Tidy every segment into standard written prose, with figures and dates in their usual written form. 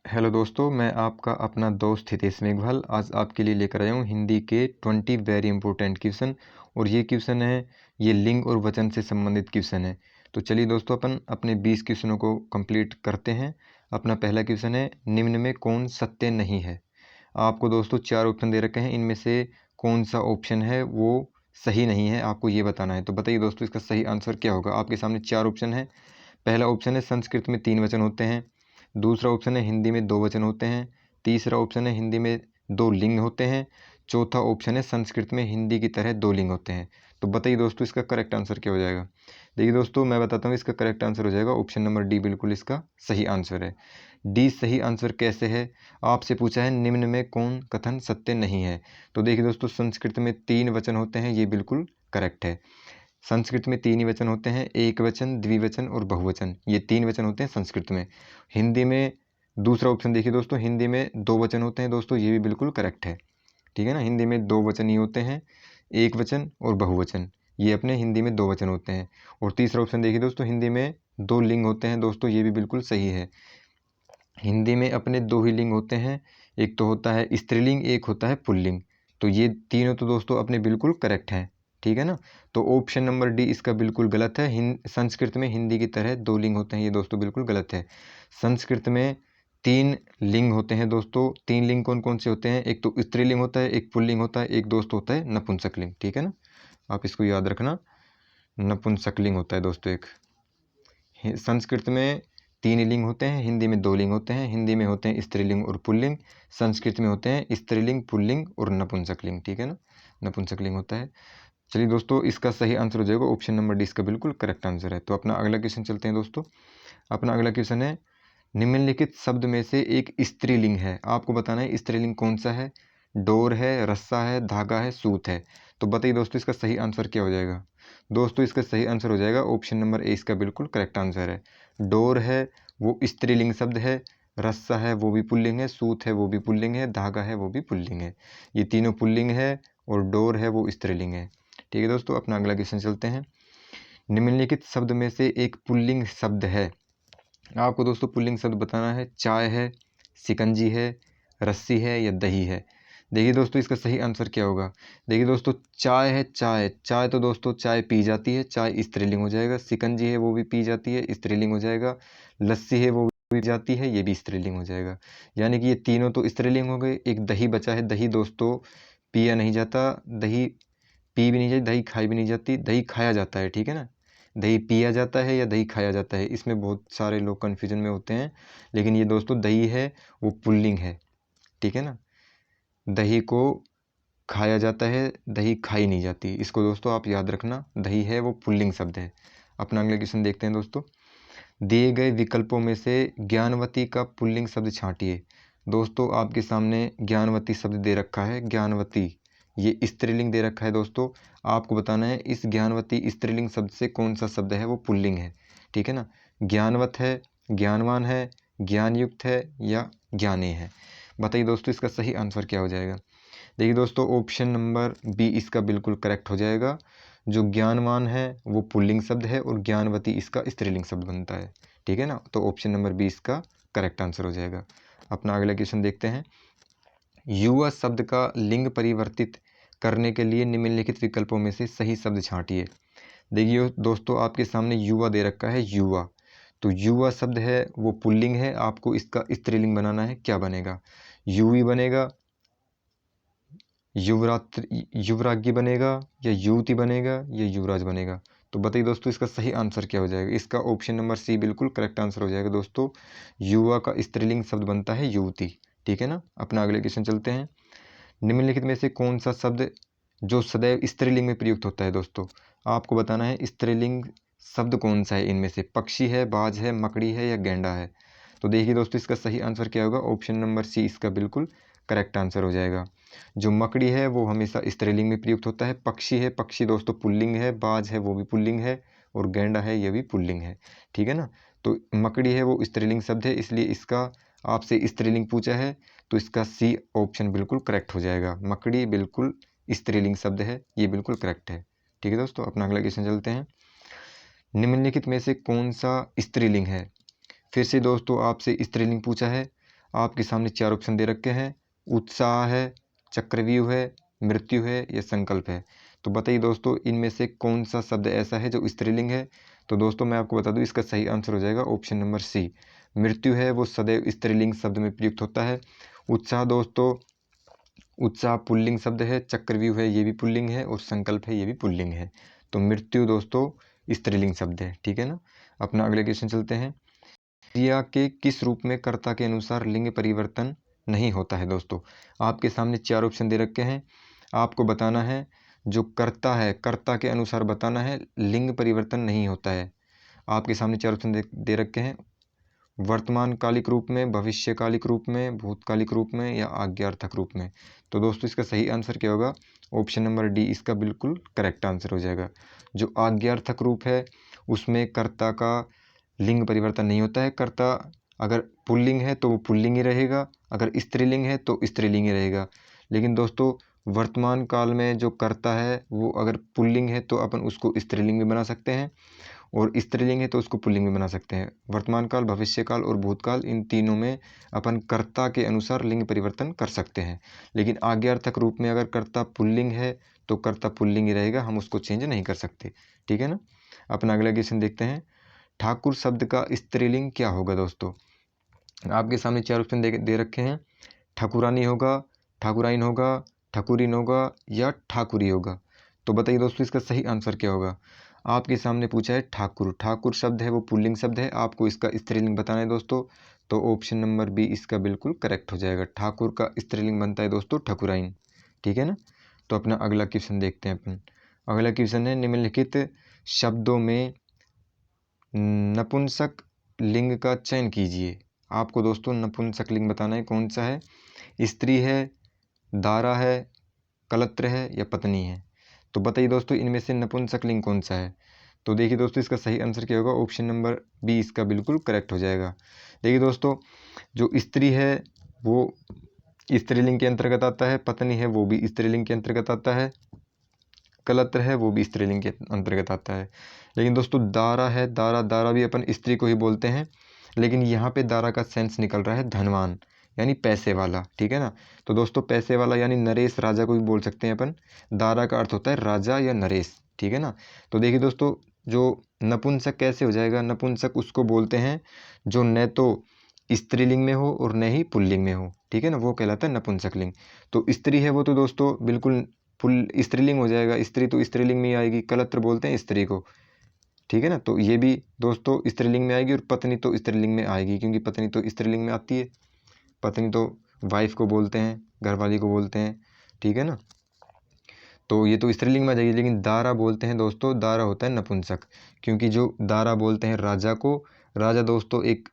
Hello दोस्तों, मैं आपका अपना दोस्त हितेश मेघवाल आज आपके लिए लेकर आया हूँ हिंदी के 20 वेरी इंपॉर्टेंट क्वेश्चन। और ये क्वेश्चन है, ये लिंग और वचन से संबंधित क्वेश्चन है। तो चलिए दोस्तों, अपन अपने 20 क्वेश्चनों को कंप्लीट करते हैं। अपना पहला क्वेश्चन है, निम्न में कौन सत्य नहीं है। आपको दोस्तों 4 ऑप्शन दे रखे हैं, इनमें से कौन सा ऑप्शन है वो सही नहीं है, आपको ये बताना है। तो बताइए दोस्तों, इसका सही आंसर क्या होगा। आपके सामने 4 ऑप्शन है। पहला ऑप्शन है, संस्कृत में 3 वचन होते हैं। दूसरा ऑप्शन है, हिंदी में 2 वचन होते हैं। तीसरा ऑप्शन है, हिंदी में 2 लिंग होते हैं। चौथा ऑप्शन है, संस्कृत में हिंदी की तरह 2 लिंग होते हैं। तो बताइए दोस्तों, इसका करेक्ट आंसर क्या हो जाएगा। देखिए दोस्तों, मैं बताता हूँ, इसका करेक्ट आंसर हो जाएगा ऑप्शन नंबर डी, बिल्कुल इसका सही आंसर है। डी सही आंसर कैसे है, आपसे पूछा है निम्न में कौन कथन सत्य नहीं है। तो देखिए दोस्तों, संस्कृत में 3 वचन होते हैं, ये बिल्कुल करेक्ट है। संस्कृत में 3 ही वचन होते हैं, एक वचन, द्विवचन और बहुवचन। ये 3 वचन होते हैं संस्कृत में। हिंदी में दूसरा ऑप्शन देखिए दोस्तों, हिंदी में 2 वचन होते हैं दोस्तों, ये भी बिल्कुल करेक्ट है। ठीक है ना, हिंदी में 2 वचन ही होते हैं, एक वचन और बहुवचन। ये अपने हिंदी में 2 वचन होते हैं। और तीसरा ऑप्शन देखिए दोस्तों, हिंदी में 2 लिंग होते हैं दोस्तों, ये भी बिल्कुल सही है। हिंदी में अपने 2 ही लिंग होते हैं, एक तो होता है स्त्रीलिंग, एक होता है पुल्लिंग। तो ये तीनों तो दोस्तों अपने बिल्कुल करेक्ट हैं। ठीक है ना। तो ऑप्शन नंबर डी इसका बिल्कुल गलत है। संस्कृत में हिंदी की तरह 2 लिंग होते हैं, ये दोस्तों बिल्कुल गलत है। संस्कृत में 3 लिंग होते हैं दोस्तों। 3 लिंग कौन कौन से होते हैं, एक तो स्त्रीलिंग होता है, एक पुल्लिंग होता है, एक दोस्त होता है नपुंसकलिंग। ठीक है ना, आप इसको याद रखना, नपुंसकलिंग होता है दोस्तों एक। संस्कृत में 3 लिंग होते हैं, हिंदी में 2 लिंग होते हैं। हिंदी में होते हैं स्त्रीलिंग और पुल्लिंग, संस्कृत में होते हैं स्त्रीलिंग, पुल्लिंग और नपुंसकलिंग। ठीक है ना, नपुंसकलिंग होता है। चलिए दोस्तों, इसका सही आंसर हो जाएगा ऑप्शन नंबर डी, इसका बिल्कुल करेक्ट आंसर है। तो अपना अगला क्वेश्चन चलते हैं दोस्तों। अपना अगला क्वेश्चन है, निम्नलिखित शब्द में से एक स्त्रीलिंग है। आपको बताना है स्त्रीलिंग कौन सा है। डोर है, रस्सा है, धागा है, सूत है। तो बताइए दोस्तों, इसका सही आंसर क्या हो जाएगा। दोस्तों, इसका सही आंसर हो जाएगा ऑप्शन नंबर ए, इसका बिल्कुल करेक्ट आंसर है। डोर है वो स्त्रीलिंग शब्द है, रस्सा है वो भी पुल्लिंग है, सूत है वो भी पुल्लिंग है, धागा है वो भी पुल्लिंग है। ये तीनों पुल्लिंग है और डोर है वो स्त्रीलिंग है। ठीक है दोस्तों, अपना अगला क्वेश्चन चलते हैं। निम्नलिखित शब्द में से एक पुल्लिंग शब्द है। आपको दोस्तों पुल्लिंग शब्द बताना है। चाय है, शिकंजी है, रस्सी है या दही है। देखिए दोस्तों, इसका सही आंसर क्या होगा। देखिए दोस्तों, चाय है, चाय चाय तो दोस्तों चाय पी जाती है, चाय स्त्रीलिंग हो जाएगा। शिकंजी है वो भी पी जाती है, स्त्रीलिंग हो जाएगा। लस्सी है वो भी पी जाती है, ये भी स्त्रीलिंग हो जाएगा। यानी कि ये तीनों तो स्त्रीलिंग हो गए। एक दही बचा है, दही दोस्तों पिया नहीं जाता, दही पी भी नहीं जाती, दही खाई भी नहीं जाती, दही खाया जाता है। ठीक है ना, दही पिया जाता है या दही खाया जाता है, इसमें बहुत सारे लोग कन्फ्यूजन में होते हैं। लेकिन ये दोस्तों दही है वो पुल्लिंग है। ठीक है ना, दही को खाया जाता है, दही खाई नहीं जाती, इसको दोस्तों आप याद रखना। दही है वो पुल्लिंग शब्द है। अपना अगला क्वेश्चन देखते हैं दोस्तों। दिए गए विकल्पों में से ज्ञानवती का पुल्लिंग शब्द छांटिए। दोस्तों आपके सामने ज्ञानवती शब्द दे रखा है, ज्ञानवती ये स्त्रीलिंग दे रखा है दोस्तों। आपको बताना है इस ज्ञानवती स्त्रीलिंग शब्द से कौन सा शब्द है वो पुल्लिंग है। ठीक है ना, ज्ञानवत है, ज्ञानवान है, ज्ञानयुक्त है या ज्ञानी है। बताइए दोस्तों, इसका सही आंसर क्या हो जाएगा। देखिए दोस्तों, ऑप्शन नंबर बी इसका बिल्कुल करेक्ट हो जाएगा। जो ज्ञानवान है वो पुल्लिंग शब्द है और ज्ञानवती इसका स्त्रीलिंग शब्द बनता है। ठीक है ना, तो ऑप्शन नंबर बी इसका करेक्ट आंसर हो जाएगा। अपना अगला क्वेश्चन देखते हैं। युवा शब्द का लिंग परिवर्तित करने के लिए निम्नलिखित विकल्पों में से सही शब्द छांटिए। देखिए दोस्तों, आपके सामने युवा दे रखा है, युवा। तो युवा शब्द है वो पुल्लिंग है, आपको इसका स्त्रीलिंग बनाना है। क्या बनेगा, युवी बनेगा, युवराज्ञी बनेगा या युवती बनेगा या युवराज बनेगा। तो बताइए दोस्तों, इसका सही आंसर क्या हो जाएगा। इसका ऑप्शन नंबर सी बिल्कुल करेक्ट आंसर हो जाएगा दोस्तों। युवा का स्त्रीलिंग शब्द बनता है युवती। ठीक है ना, अपना अगले क्वेश्चन चलते हैं। निम्नलिखित में से कौन सा शब्द जो सदैव स्त्रीलिंग में प्रयुक्त होता है दोस्तों। आपको बताना है स्त्रीलिंग शब्द कौन सा है इनमें से। पक्षी है, बाज है, मकड़ी है या गैंडा है। तो देखिए दोस्तों, इसका सही आंसर क्या होगा। ऑप्शन नंबर सी इसका बिल्कुल करेक्ट आंसर हो जाएगा। जो मकड़ी है वो हमेशा स्त्रीलिंग में प्रयुक्त होता है। पक्षी है, पक्षी दोस्तों पुल्लिंग है। बाज है वो भी पुल्लिंग है और गैंडा है ये भी पुल्लिंग है। ठीक है ना, तो मकड़ी है वो स्त्रीलिंग शब्द है, इसलिए इसका आपसे स्त्रीलिंग पूछा है तो इसका सी ऑप्शन बिल्कुल करेक्ट हो जाएगा। मकड़ी बिल्कुल स्त्रीलिंग शब्द है, ये बिल्कुल करेक्ट है। ठीक है दोस्तों, अपना अगला क्वेश्चन चलते हैं। निम्नलिखित में से कौन सा स्त्रीलिंग है। फिर से दोस्तों आपसे स्त्रीलिंग पूछा है। आपके सामने 4 ऑप्शन दे रखे हैं, उत्साह है, चक्रव्यूह है, मृत्यु है या संकल्प है। तो बताइए दोस्तों इनमें से कौन सा शब्द ऐसा है जो स्त्रीलिंग है। तो दोस्तों मैं आपको बता दूं इसका सही आंसर हो जाएगा ऑप्शन नंबर सी, मृत्यु है वो सदैव स्त्रीलिंग शब्द में प्रयुक्त होता है। उत्साह दोस्तों, उत्साह पुल्लिंग शब्द है, चक्रव्यूह है ये भी पुल्लिंग है और संकल्प है ये भी पुल्लिंग है। तो मृत्यु दोस्तों स्त्रीलिंग शब्द है, ठीक है ना। अपना अगले क्वेश्चन चलते हैं। क्रिया के किस रूप में कर्ता के अनुसार लिंग परिवर्तन नहीं होता है। दोस्तों आपके सामने 4 ऑप्शन दे रखे हैं, आपको बताना है जो कर्ता है कर्ता के अनुसार बताना है लिंग परिवर्तन नहीं होता है। आपके सामने 4 ऑप्शन दे रखे हैं, वर्तमान कालिक रूप में, भविष्यकालिक रूप में, भूतकालिक रूप में या आज्ञार्थक रूप में। तो दोस्तों इसका सही आंसर क्या होगा, ऑप्शन नंबर डी इसका बिल्कुल करेक्ट आंसर हो जाएगा। जो आज्ञार्थक रूप है उसमें कर्ता का लिंग परिवर्तन नहीं होता है। कर्ता अगर पुल्लिंग है तो वो पुल्लिंग ही रहेगा, अगर स्त्रीलिंग है तो स्त्रीलिंग ही रहेगा। लेकिन दोस्तों वर्तमान काल में जो कर्ता है वो अगर पुल्लिंग है तो अपन उसको स्त्रीलिंग भी बना सकते हैं, और स्त्रीलिंग है तो उसको पुल्लिंग भी बना सकते हैं। वर्तमान काल, भविष्य काल और भूतकाल इन तीनों में अपन कर्ता के अनुसार लिंग परिवर्तन कर सकते हैं। लेकिन आज्ञार्थक रूप में अगर कर्ता पुल्लिंग है तो कर्ता पुल्लिंग ही रहेगा, हम उसको चेंज नहीं कर सकते, ठीक है ना। अपना अगला क्वेश्चन देखते हैं, ठाकुर शब्द का स्त्रीलिंग क्या होगा। दोस्तों आपके सामने 4 ऑप्शन दे रखे हैं, ठाकुरानी होगा, ठाकुराइन होगा, ठाकुरीन होगा या ठाकुरी होगा। तो बताइए दोस्तों इसका सही आंसर क्या होगा। आपके सामने पूछा है ठाकुर, ठाकुर शब्द है वो पुल्लिंग शब्द है, आपको इसका स्त्रीलिंग बताना है दोस्तों। तो ऑप्शन नंबर बी इसका बिल्कुल करेक्ट हो जाएगा, ठाकुर का स्त्रीलिंग बनता है दोस्तों ठाकुराइन, ठीक है ना। तो अपना अगला क्वेश्चन देखते हैं अपन। अगला क्वेश्चन है, निम्नलिखित शब्दों में नपुंसक लिंग का चयन कीजिए। आपको दोस्तों नपुंसक लिंग बताना है कौन सा है, स्त्री है, दारा है, कलत्र है या पत्नी है। तो बताइए दोस्तों इनमें से नपुंसक लिंग कौन सा है। तो देखिए दोस्तों इसका सही आंसर क्या होगा, ऑप्शन नंबर बी इसका बिल्कुल करेक्ट हो जाएगा। देखिए दोस्तों जो स्त्री है वो स्त्रीलिंग के अंतर्गत आता है, पत्नी है वो भी स्त्रीलिंग के अंतर्गत आता है, कलत्र है वो भी स्त्रीलिंग के अंतर्गत आता है। लेकिन दोस्तों दारा है, दारा दारा भी अपन स्त्री को ही बोलते हैं, लेकिन यहाँ पे दारा का सेंस निकल रहा है धनवान यानी पैसे वाला, ठीक है ना। तो दोस्तों पैसे वाला यानी नरेश राजा को भी बोल सकते हैं अपन, दारा का अर्थ होता है राजा या नरेश, ठीक है ना। तो देखिए दोस्तों जो नपुंसक कैसे हो जाएगा, नपुंसक उसको बोलते हैं जो न तो स्त्रीलिंग में हो और न ही पुल्लिंग में हो, ठीक है ना, वो कहलाता है नपुंसक लिंग। तो स्त्री है वो तो दोस्तों बिल्कुल पुल स्त्रीलिंग हो जाएगा, स्त्री तो स्त्रीलिंग में ही आएगी, कलत्र बोलते हैं स्त्री को, ठीक है ना। तो ये भी दोस्तों स्त्रीलिंग में आएगी और पत्नी तो स्त्रीलिंग में आएगी, क्योंकि पत्नी तो स्त्रीलिंग में आती है, पत्नी तो वाइफ को बोलते हैं, घरवाली को बोलते हैं, ठीक है ना। तो ये तो स्त्रीलिंग में आ जाएगी। लेकिन दारा बोलते हैं दोस्तों, दारा होता है नपुंसक, क्योंकि जो दारा बोलते हैं राजा को, राजा दोस्तों एक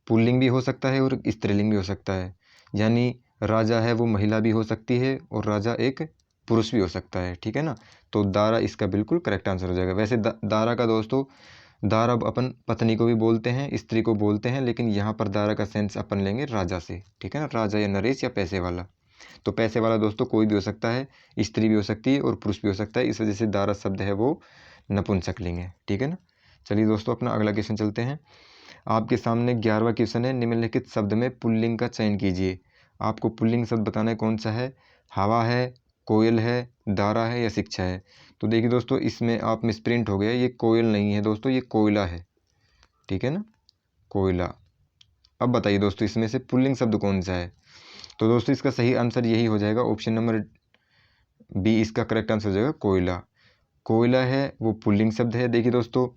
पुल्लिंग भी हो सकता है और स्त्रीलिंग भी हो सकता है, यानी राजा है वो महिला भी हो सकती है और राजा एक पुरुष भी हो सकता है, ठीक है ना। तो दारा इसका बिल्कुल करेक्ट आंसर हो जाएगा। वैसे दारा का दोस्तों दारा अपन पत्नी को भी बोलते हैं, स्त्री को बोलते हैं, लेकिन यहाँ पर दारा का सेंस अपन लेंगे राजा से, ठीक है ना, राजा या नरेश या पैसे वाला। तो पैसे वाला दोस्तों कोई भी हो सकता है, स्त्री भी हो सकती है और पुरुष भी हो सकता है, इस वजह से दारा शब्द है वो नपुंसक लिंग है, ठीक है ना। चलिए दोस्तों अपना अगला क्वेश्चन चलते हैं। आपके सामने 11वां क्वेश्चन है, निम्नलिखित शब्द में पुल्लिंग का चयन कीजिए। आपको पुल्लिंग शब्द बताना है कौन सा है, हवा है, कोयल है, दारा है या शिक्षा है। तो देखिए दोस्तों इसमें आप मिसप्रिंट हो गया, ये कोयल नहीं है दोस्तों, ये कोयला है, ठीक है ना, कोयला। अब बताइए दोस्तों इसमें से पुल्लिंग शब्द कौन सा है। तो दोस्तों इसका सही आंसर यही हो जाएगा, ऑप्शन नंबर बी इसका करेक्ट आंसर हो जाएगा, कोयला। कोयला है वो पुल्लिंग शब्द है। देखिए दोस्तों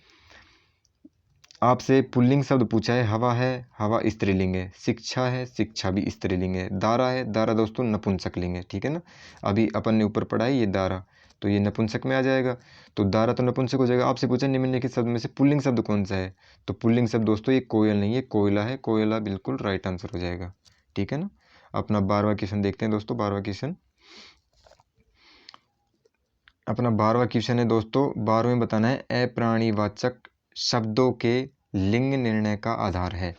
आपसे पुल्लिंग शब्द पूछा है, हवा है, हवा स्त्रीलिंग है, शिक्षा है, शिक्षा भी स्त्रीलिंग है, दारा है, दारा दोस्तों नपुंसक लिंग है, ठीक है ना। अभी अपन ने ऊपर पढ़ा है ये दारा, तो ये नपुंसक में आ जाएगा, तो दारा तो नपुंसक हो जाएगा। आपसे पूछा निम्नलिखित शब्द में से पुल्लिंग शब्द कौन सा है, तो पुल्लिंग शब्द दोस्तों ये कोयल नहीं है, कोयला है, कोयला बिल्कुल राइट आंसर हो जाएगा, ठीक है ना। अपना 12वां क्वेश्चन देखते हैं दोस्तों। 12वां क्वेश्चन अपना 12वां क्वेश्चन है दोस्तों, 12वें बताना है अप्राणीवाचक शब्दों के लिंग निर्णय का आधार है।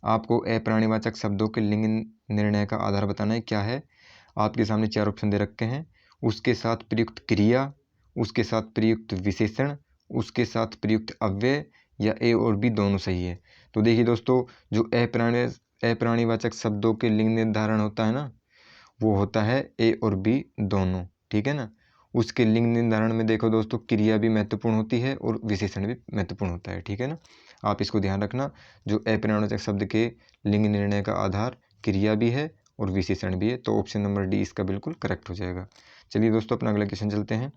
आपको अप्राणीवाचक शब्दों के लिंग निर्णय का आधार बताना है, क्या है। आपके सामने 4 ऑप्शन दे रखे हैं, उसके साथ प्रयुक्त क्रिया, उसके साथ प्रयुक्त विशेषण, उसके साथ प्रयुक्त अव्यय या ए और बी दोनों सही है। तो देखिए दोस्तों जो अप्राणीवाचक शब्दों के लिंग निर्धारण होता है ना, वो होता है ए और बी दोनों, ठीक है ना। उसके लिंग निर्धारण में देखो दोस्तों, क्रिया भी महत्वपूर्ण होती है और विशेषण भी महत्वपूर्ण होता है, ठीक है ना। आप इसको ध्यान रखना, जो अप्राणीवाचक शब्द के लिंग निर्णय का आधार क्रिया भी है और विशेषण भी है, तो ऑप्शन नंबर डी इसका बिल्कुल करेक्ट हो जाएगा। चलिए दोस्तों अपना अगला क्वेश्चन चलते हैं।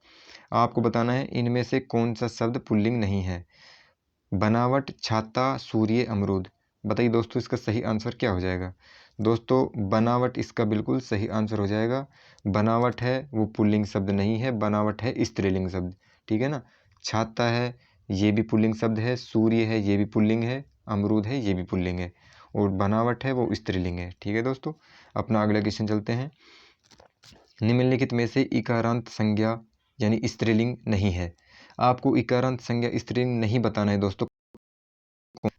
आपको बताना है इनमें से कौन सा शब्द पुल्लिंग नहीं है। बनावट, छाता, सूर्य, अमरूद। बताइए दोस्तों इसका सही आंसर क्या हो जाएगा। दोस्तों बनावट इसका बिल्कुल सही आंसर हो जाएगा। बनावट है वो पुल्लिंग शब्द नहीं है, बनावट है स्त्रीलिंग शब्द, ठीक है ना। छाता है ये भी पुल्लिंग शब्द है, सूर्य है ये भी पुल्लिंग है, अमरूद है ये भी पुल्लिंग है, और बनावट है वो स्त्रीलिंग है, ठीक है दोस्तों। अपना अगला क्वेश्चन चलते हैं। निम्नलिखित में से इकारांत संज्ञा यानी स्त्रीलिंग नहीं है। आपको इकारांत संज्ञा स्त्रीलिंग नहीं बताना है दोस्तों।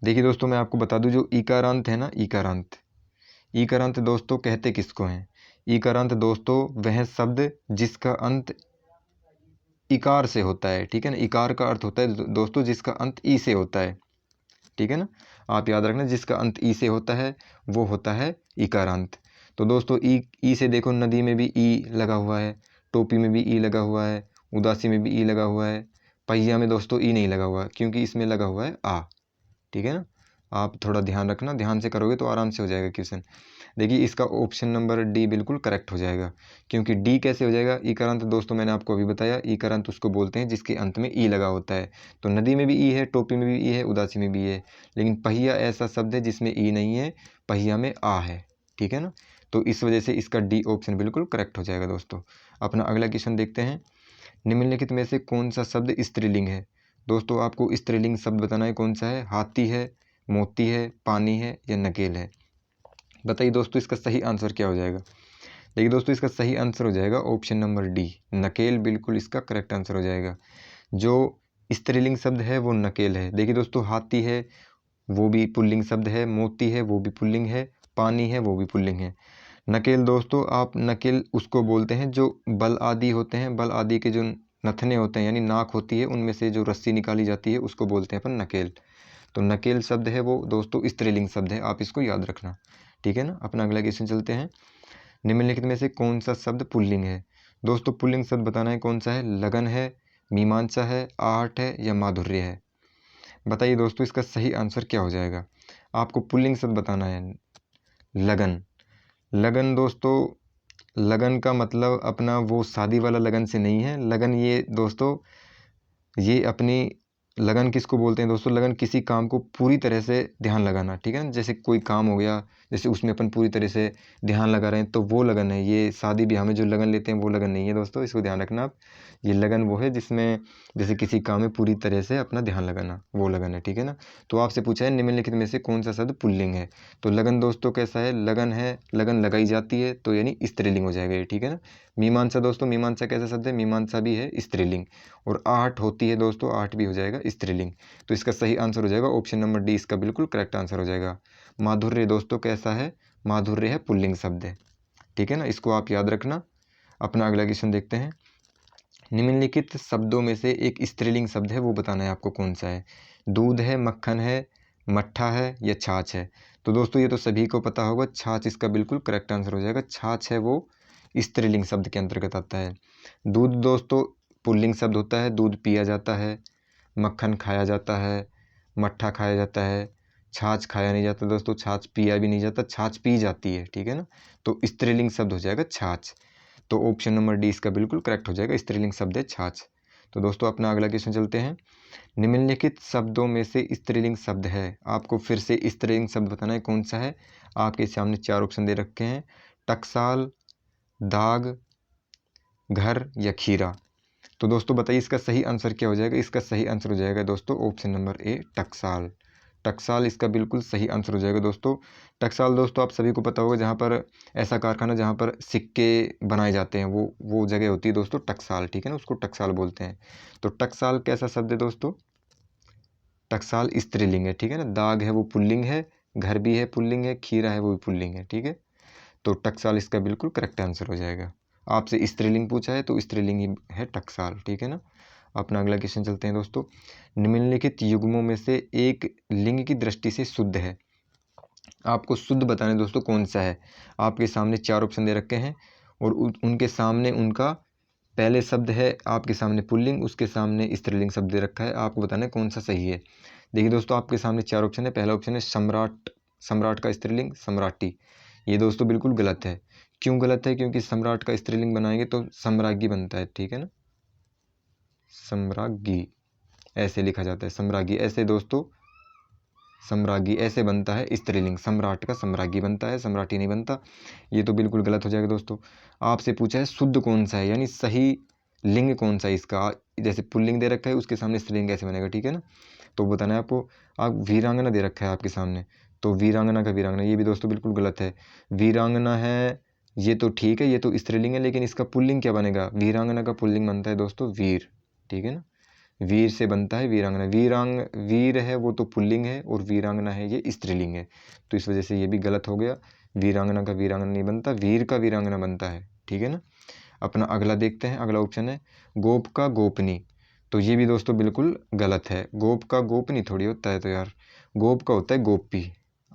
देखिए दोस्तों मैं आपको बता दूं, जो इकारांत है ना, इकारांत दोस्तों कहते किसको हैं। इकारांत दोस्तों वह शब्द जिसका अंत इकार से होता है, ठीक है ना। इकार का अर्थ होता है दोस्तों जिसका अंत ई से होता है, ठीक है ना। आप याद रखना, जिसका अंत ई से होता है वो होता है इकारांत। तो दोस्तों ई से देखो, नदी में भी ई लगा हुआ है, टोपी में भी ई लगा हुआ है, उदासी में भी ई लगा हुआ है, पहिया में दोस्तों ई नहीं लगा हुआ है क्योंकि इसमें लगा हुआ है आ, ठीक है ना। आप थोड़ा ध्यान रखना, ध्यान से करोगे तो आराम से हो जाएगा क्वेश्चन। देखिए इसका ऑप्शन नंबर डी बिल्कुल करेक्ट हो जाएगा, क्योंकि डी कैसे हो जाएगा। ईकारांत दोस्तों मैंने आपको अभी बताया, ईकारांत उसको बोलते हैं जिसके अंत में ई लगा होता है। तो नदी में भी ई है, टोपी में भी ई है, उदासी में भी है, लेकिन पहिया ऐसा शब्द है जिसमें ई नहीं है, पहिया में आ है, ठीक है ना। तो इस वजह से इसका डी ऑप्शन बिल्कुल करेक्ट हो जाएगा दोस्तों। अपना अगला क्वेश्चन देखते हैं। निम्नलिखित में से कौन सा शब्द स्त्रीलिंग है। दोस्तों आपको स्त्रीलिंग शब्द बताना है कौन सा है। हाथी है, मोती है, पानी है या नकेल है। बताइए दोस्तों इसका सही आंसर क्या हो जाएगा। देखिए दोस्तों इसका सही आंसर हो जाएगा ऑप्शन नंबर डी, नकेल, बिल्कुल इसका करेक्ट आंसर हो जाएगा। जो स्त्रीलिंग शब्द है वो नकेल है। देखिए दोस्तों हाथी है वो भी पुल्लिंग शब्द है, मोती है वो भी पुल्लिंग है, पानी है वो भी पुल्लिंग है। नकेल दोस्तों, आप नकेल उसको बोलते हैं जो बल आदि होते हैं, बल आदि के जो नथने होते हैं यानी नाक होती है उनमें से जो रस्सी निकाली जाती है उसको बोलते हैं अपन नकेल। तो नकेल शब्द है वो दोस्तों स्त्रीलिंग शब्द है, आप इसको याद रखना, ठीक है ना। अपना अगला क्वेश्चन चलते हैं। निम्नलिखित में से कौन सा शब्द पुल्लिंग है। दोस्तों पुल्लिंग शब्द बताना है कौन सा है। लगन है, मीमांसा है, आहट है या माधुर्य है। बताइए दोस्तों इसका सही आंसर क्या हो जाएगा। आपको पुल्लिंग शब्द बताना है। लगन, लगन दोस्तों, लगन का मतलब अपना वो शादी वाला लगन से नहीं है। लगन ये दोस्तों, ये अपनी लगन किसको बोलते हैं दोस्तों। लगन किसी काम को पूरी तरह से ध्यान लगाना, ठीक है ना। जैसे कोई काम हो गया, जैसे उसमें अपन पूरी तरह से ध्यान लगा रहे हैं तो वो लगन है। ये शादी ब्याह में जो लगन लेते हैं वो लगन नहीं है दोस्तों, इसको ध्यान रखना आप। ये लगन वो है जिसमें जैसे किसी काम में पूरी तरह से अपना ध्यान लगाना, वो लगन है, ठीक है ना। तो आपसे पूछा है निम्नलिखित में से कौन सा शब्द पुल्लिंग है। तो लगन दोस्तों कैसा है, लगन है, लगन लगाई जाती है तो यानी स्त्रीलिंग हो जाएगा ये, ठीक है ना। मीमांसा दोस्तों, मीमांसा कैसा शब्द है, मीमांसा भी है स्त्रीलिंग। और आहट होती है दोस्तों, आहट भी हो जाएगा स्त्रीलिंग। तो इसका सही आंसर हो जाएगा ऑप्शन नंबर डी, इसका बिल्कुल करेक्ट आंसर हो जाएगा। माधुर्य दोस्तों कैसा है, माधुर्य है पुल्लिंग शब्द है, ठीक है ना, इसको आप याद रखना। अपना अगला क्वेश्चन देखते हैं। निम्नलिखित शब्दों में से एक स्त्रीलिंग शब्द है वो बताना है आपको कौन सा है। दूध है, मक्खन है, मट्ठा है या छाछ है। तो दोस्तों ये तो सभी को पता होगा, छाछ इसका बिल्कुल करेक्ट आंसर हो जाएगा। छाछ है वो स्त्रीलिंग शब्द के अंतर्गत आता है। दूध दोस्तों पुल्लिंग शब्द होता है, दूध पिया जाता है, मक्खन खाया जाता है, मट्ठा खाया जाता है, छाछ खाया नहीं जाता दोस्तों, छाछ पिया भी नहीं जाता, छाछ पी जाती है, ठीक है ना। तो स्त्रीलिंग शब्द हो जाएगा छाछ। तो ऑप्शन नंबर डी इसका बिल्कुल करेक्ट हो जाएगा, स्त्रीलिंग शब्द है छाछ। तो दोस्तों अपना अगला क्वेश्चन चलते हैं। निम्नलिखित शब्दों में से स्त्रीलिंग शब्द है, आपको फिर से स्त्रीलिंग शब्द बताना है कौन सा है। आपके सामने चार ऑप्शन दे रखे हैं। टकसाल, दाग, घर या खीरा। तो दोस्तों बताइए इसका सही आंसर क्या हो जाएगा। इसका सही आंसर हो जाएगा दोस्तों ऑप्शन नंबर ए, टकसाल। टकसाल इसका बिल्कुल सही आंसर हो जाएगा दोस्तों। टकसाल दोस्तों आप सभी को पता होगा, जहाँ पर ऐसा कारखाना जहाँ पर सिक्के बनाए जाते हैं वो जगह होती है दोस्तों टकसाल, ठीक है ना, उसको टकसाल बोलते हैं। तो टकसाल कैसा शब्द है दोस्तों, टकसाल स्त्रीलिंग है, ठीक है ना। दाग है वो पुल्लिंग है, घर भी है पुल्लिंग है, खीरा है वो भी पुल्लिंग है, ठीक है। तो टकसाल इसका बिल्कुल करेक्ट आंसर हो जाएगा। आपसे स्त्रीलिंग पूछा है तो स्त्रीलिंग ही है टकसाल, ठीक है ना। अपना अगला क्वेश्चन चलते हैं दोस्तों। निम्नलिखित युग्मों में से एक लिंग की दृष्टि से शुद्ध है। आपको शुद्ध बताना है दोस्तों कौन सा है। आपके सामने 4 ऑप्शन दे रखे हैं और उनके सामने उनका पहले शब्द है आपके सामने पुल्लिंग, उसके सामने स्त्रीलिंग शब्द दे रखा है। आपको बताना है कौन सा सही है। देखिए दोस्तों, आपके सामने 4 ऑप्शन है। पहला ऑप्शन है सम्राट, सम्राट का स्त्रीलिंग सम्राटी। ये दोस्तों बिल्कुल गलत है। क्यों गलत है? क्योंकि सम्राट का स्त्रीलिंग बनाएंगे तो सम्राज्ञी बनता है, ठीक है ना, सम्राज्ञी ऐसे लिखा जाता है, सम्राज्ञी ऐसे दोस्तों, सम्राज्ञी ऐसे बनता है स्त्रीलिंग। सम्राट का सम्राज्ञी बनता है, सम्राटी नहीं बनता। ये तो बिल्कुल गलत हो जाएगा दोस्तों। आपसे पूछा है शुद्ध कौन सा है, यानी सही लिंग कौन सा है इसका। जैसे पुल्लिंग दे रखा है, उसके सामने स्त्रीलिंग कैसे बनेगा, ठीक है ना। तो बताना है आपको। आप वीरांगना दे रखा है आपके सामने, तो वीरांगना का वीरांगना, ये भी दोस्तों बिल्कुल गलत है। वीरांगना है ये तो ठीक है, ये तो स्त्रीलिंग है, लेकिन इसका पुल्लिंग क्या बनेगा? वीरांगना का पुल्लिंग बनता है दोस्तों वीर, ठीक है ना। वीर से बनता है वीरांगना। वीर है वो तो पुल्लिंग है और वीरांगना है ये स्त्रीलिंग है, तो इस वजह से ये भी गलत हो गया। वीरांगना का वीरांगना नहीं बनता, वीर का वीरांगना बनता है, ठीक है ना। अपना अगला देखते हैं। अगला ऑप्शन है गोप का गोपनी। तो ये भी दोस्तों बिल्कुल गलत है। गोप का गोपनी थोड़ी होता है, तो यार गोप का होता है गोपी।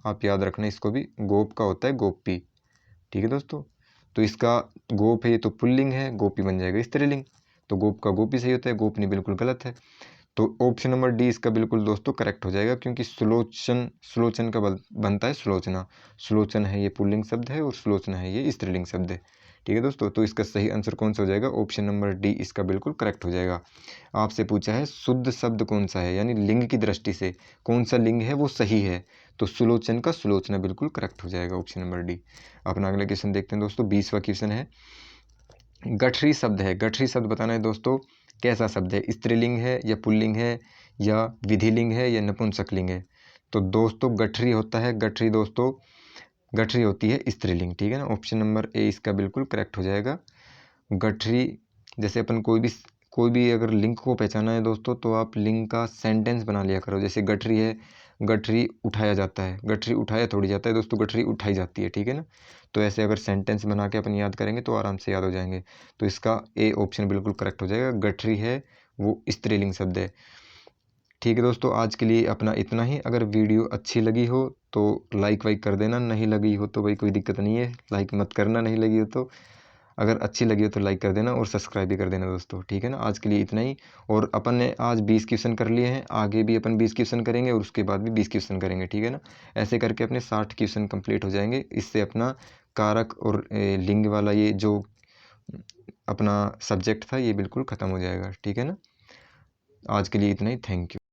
आप याद रखना इसको भी, गोप का होता है गोपी, ठीक है दोस्तों। तो इसका गोप है ये तो पुल्लिंग है, गोपी बन जाएगा स्त्रीलिंग, तो गोप का गोपी सही होता है, गोपनी बिल्कुल गलत है। तो ऑप्शन नंबर डी इसका बिल्कुल दोस्तों करेक्ट हो जाएगा, क्योंकि सुलोचन, सुलोचन का बनता है सुलोचना। सुलोचन है ये पुल्लिंग शब्द है और सुलोचना है ये स्त्रीलिंग शब्द है, ठीक है दोस्तों। तो इसका सही आंसर कौन सा हो जाएगा? ऑप्शन नंबर डी इसका बिल्कुल करेक्ट हो जाएगा। आपसे पूछा है शुद्ध शब्द कौन सा है, यानी लिंग की दृष्टि से कौन सा लिंग है वो सही है, तो सुलोचन का सुलोचना बिल्कुल करेक्ट हो जाएगा, ऑप्शन नंबर डी। अपना अगला क्वेश्चन देखते हैं दोस्तों। 20वां क्वेश्चन है, गठरी शब्द है। गठरी शब्द बताना है दोस्तों कैसा शब्द है, स्त्रीलिंग है या पुल्लिंग है या विधिलिंग है या नपुंसकलिंग है। तो दोस्तों गठरी होता है, गठरी दोस्तों गठरी होती है स्त्रीलिंग, ठीक है ना। ऑप्शन नंबर ए इसका बिल्कुल करेक्ट हो जाएगा। गठरी, जैसे अपन कोई भी अगर लिंग को पहचाना है दोस्तों, तो आप लिंग का सेंटेंस बना लिया करो। जैसे गठरी है, गठरी उठाया जाता है, गठरी उठाया थोड़ी जाता है दोस्तों, गठरी उठाई जाती है, ठीक है ना। तो ऐसे अगर सेंटेंस बना के अपन याद करेंगे तो आराम से याद हो जाएंगे। तो इसका ए ऑप्शन बिल्कुल करेक्ट हो जाएगा, गठरी है वो स्त्रीलिंग शब्द है, ठीक है दोस्तों। आज के लिए अपना इतना ही। अगर वीडियो अच्छी लगी हो तो लाइक वाइक कर देना, नहीं लगी हो तो भाई कोई दिक्कत नहीं है, लाइक मत करना नहीं लगी हो तो। अगर अच्छी लगी हो तो लाइक कर देना और सब्सक्राइब भी कर देना दोस्तों, ठीक है ना। आज के लिए इतना ही। और अपन ने आज 20 क्वेश्चन कर लिए हैं, आगे भी अपन 20 क्वेश्चन करेंगे और उसके बाद भी 20 क्वेश्चन करेंगे, ठीक है ना। ऐसे करके अपने 60 क्वेश्चन कंप्लीट हो जाएंगे। इससे अपना कारक और लिंग वाला ये जो अपना सब्जेक्ट था ये बिल्कुल ख़त्म हो जाएगा, ठीक है ना। आज के लिए इतना ही। Thank you.